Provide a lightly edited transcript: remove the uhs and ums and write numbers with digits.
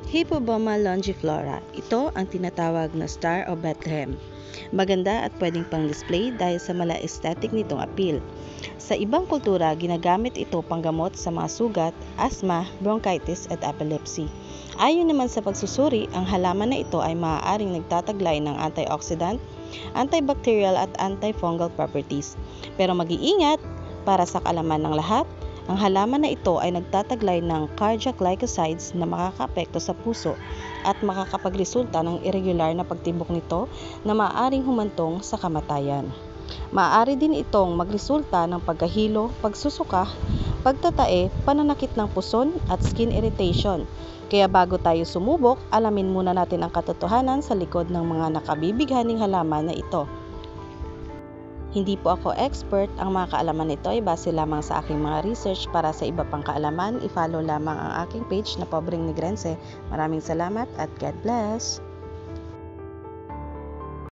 Hippoboma longiflora. Ito ang tinatawag na Star of Bethlehem. Maganda at pwedeng pang-display dahil sa mala aesthetic nitong appeal. Sa ibang kultura, ginagamit ito panggamot sa mga sugat, asthma, bronchitis at epilepsy. Ayon naman sa pagsusuri, ang halaman na ito ay maaaring nagtataglay ng antioxidant, antibacterial at antifungal properties. Pero mag-iingat, para sa kaalaman ng lahat, ang halaman na ito ay nagtataglay ng cardiac glycosides na makakaapekto sa puso at makakapagresulta ng irregular na pagtibok nito na maaaring humantong sa kamatayan. Maaari din itong magresulta ng pagkahilo, pagsusuka, pagtatae, pananakit ng puson at skin irritation. Kaya bago tayo sumubok, alamin muna natin ang katotohanan sa likod ng mga nakabibighaning halaman na ito. Hindi po ako expert, ang mga kaalaman nito ay base lamang sa aking mga research. Para sa iba pang kaalaman, i-follow lamang ang aking page na Pobreng Negrense. Maraming salamat at God bless!